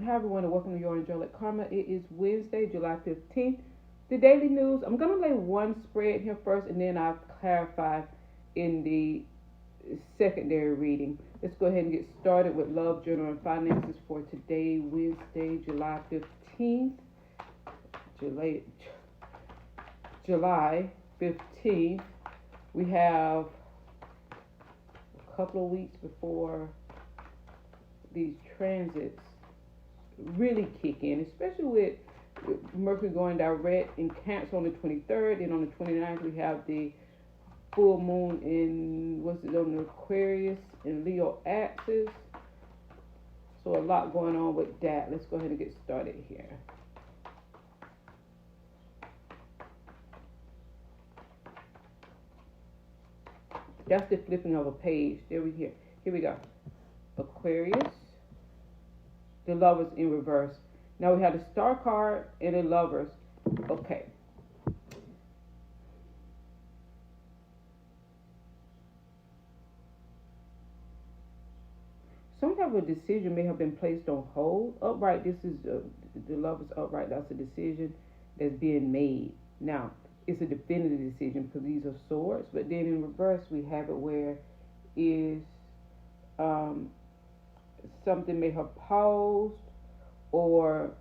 Hi everyone and welcome to your Angelic Karma. It is Wednesday, July 15th. The daily news. I'm going to lay one spread here first and then I'll clarify in the secondary reading. Let's go ahead and get started with love, journal, and finances for today, Wednesday, July 15th. July 15th. We have a couple of weeks before these transits really kick in, especially with Mercury going direct in Cancer on the 23rd, and on the 29th we have the full moon on the Aquarius and Leo axis. So a lot going on with that. Let's go ahead and get started here. That's the flipping of a page. Here we go. Aquarius. The Lovers in reverse. Now we have the Star card and the Lovers. Okay. Some type of decision may have been placed on hold. Upright, this is the Lovers upright. That's a decision that's being made. Now, it's a definitive decision because these are swords. But then in reverse, we have it where is something may have paused or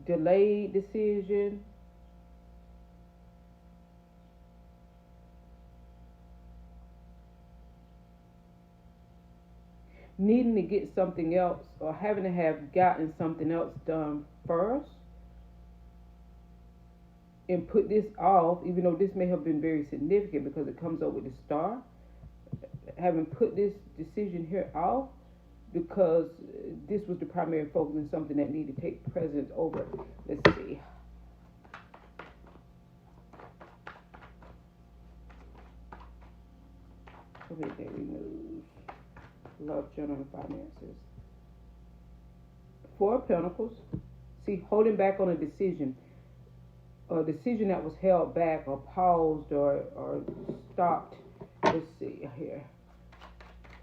delayed decision. Needing to get something else or having to have gotten something else done first and put this off, even though this may have been very significant because it comes up with the Star. Having put this decision here off because this was the primary focus and something that needed to take precedence over. Let's see. Okay, daily news. Love, journal, and finances. Four of Pentacles. See, holding back on a decision that was held back or paused or stopped. Let's see here.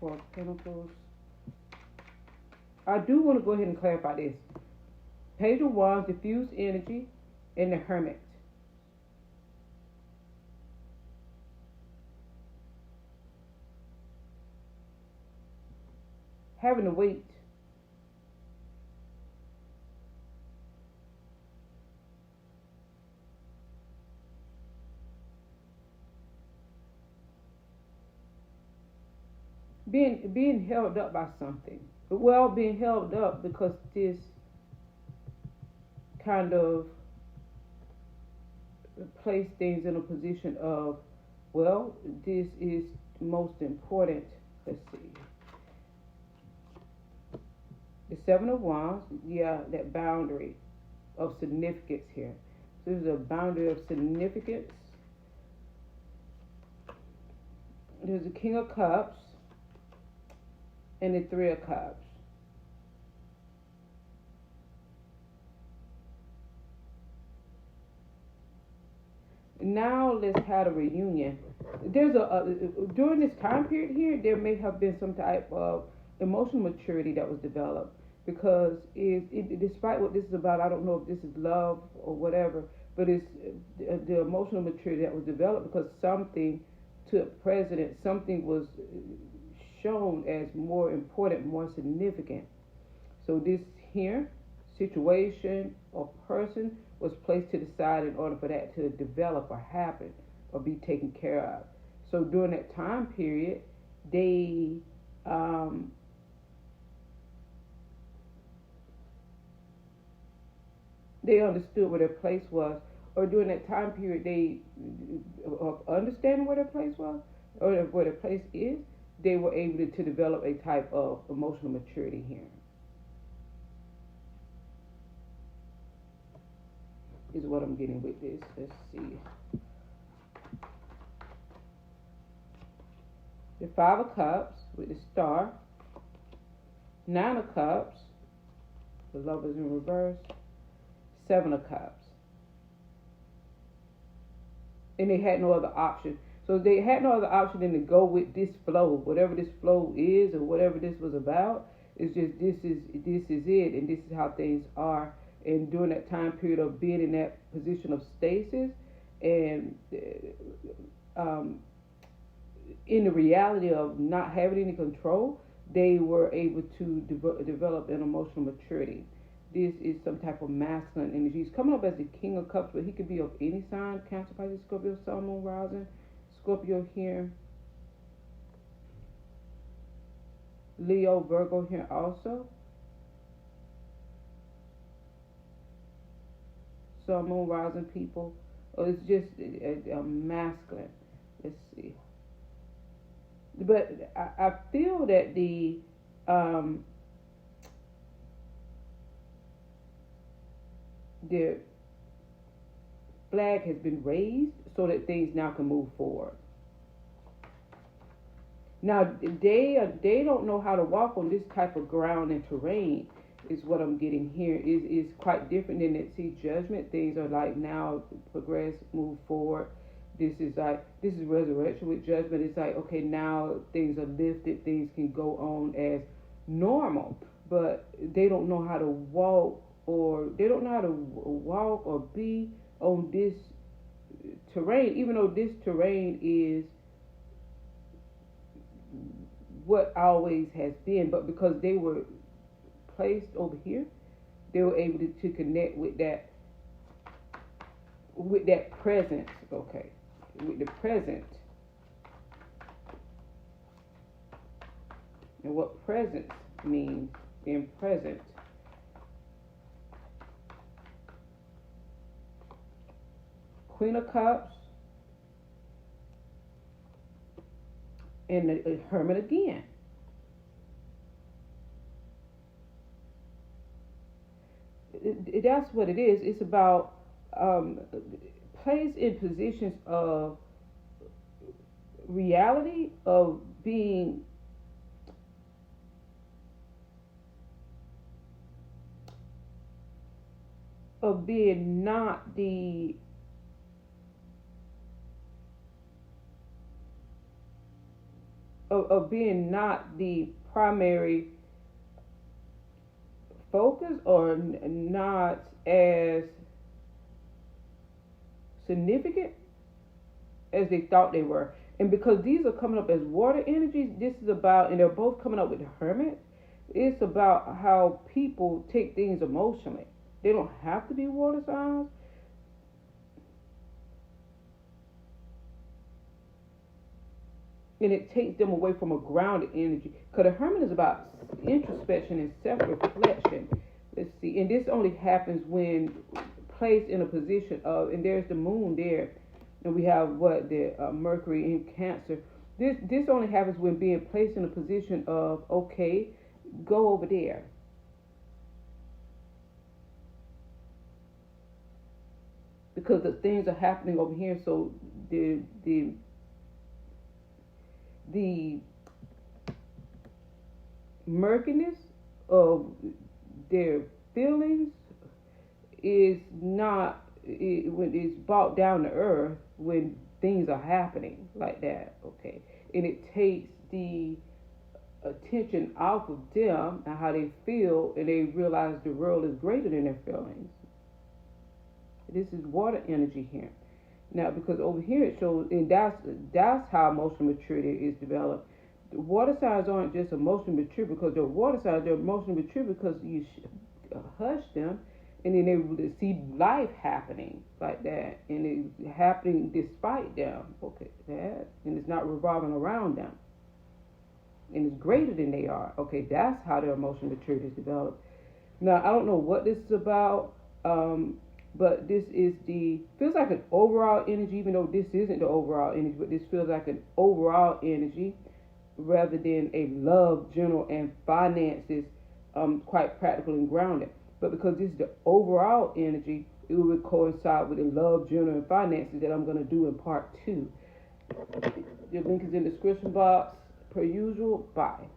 Four of Pentacles. I do want to go ahead and clarify this. Page of Wands, diffuse energy, and the Hermit. Having to wait. Being held up by something. Well, being held up because this kind of place things in a position of, well, this is most important. Let's see. The Seven of Wands, that boundary of significance here. So there's a boundary of significance. There's the King of Cups and the Three of Cups. Now let's have a reunion. There's during this time period here, there may have been some type of emotional maturity that was developed because despite what this is about, I don't know if this is love or whatever, but it's the emotional maturity that was developed because something took precedence, something was shown as more important, more significant. So this here situation or person was placed to the side in order for that to develop or happen or be taken care of. So during that time period, they understood where their place was, or during that time period, they understanding where their place was or where their place is, they were able to develop a type of emotional maturity here. Is what I'm getting with this. Let's see. The Five of Cups with the Star. Nine of Cups. The Lovers in reverse. Seven of Cups. And they had no other option. So they had no other option than to go with this flow. Whatever this flow is or whatever this was about, It's just this is it, and this is how things are. And during that time period of being in that position of stasis, and in the reality of not having any control, they were able to develop an emotional maturity. This is some type of masculine energy. He's coming up as the King of Cups, but he could be of any sign: Cancer, Pisces, Scorpio, Sun, Moon, Rising, Scorpio here, Leo, Virgo here also. Sun, Moon, Rising people. Oh, it's just a masculine. Let's see. But I feel that the flag has been raised so that things now can move forward. Now they don't know how to walk on this type of ground and terrain. Is what I'm getting here. Is quite different than that. See, judgment. Things are like now progress, move forward. This is resurrection with judgment. It's like, okay, now things are lifted. Things can go on as normal, but they don't know how to walk, or be on this terrain, even though this terrain is what always has been. But because they were placed over here, they were able to connect with that presence. Okay, with the present. And what presence means, being present. Queen of Cups and the Hermit again. That's what it is. It's about placed in positions of reality, of being not the being not the primary focus, or not as significant as they thought they were. And because these are coming up as water energies, this is about, and they're both coming up with the Hermit, it's about how people take things emotionally. They don't have to be water signs. And it takes them away from a grounded energy. Because the Hermit is about introspection and self-reflection. Let's see. And this only happens when placed in a position of, and there's the moon there, and we have the Mercury in Cancer. This only happens when being placed in a position of, okay, go over there. Because the things are happening over here, so the murkiness of their feelings is not, when it's brought down to earth when things are happening like that, okay? And it takes the attention off of them and how they feel, and they realize the world is greater than their feelings. This is water energy here. Now, because over here it shows, and that's how emotional maturity is developed. The water signs aren't just emotionally mature because they're water signs. They're emotionally mature because you hush them, and then they're able to see life happening like that, and it's happening despite them. Okay, that, and it's not revolving around them, and it's greater than they are. Okay, that's how their emotional maturity is developed. Now, I don't know what this is about. But this is feels like an overall energy, even though this isn't the overall energy, but this feels like an overall energy rather than a love, general, and finances, quite practical and grounded. But because this is the overall energy, it would coincide with the love, general, and finances that I'm going to do in part 2. The link is in the description box, per usual. Bye.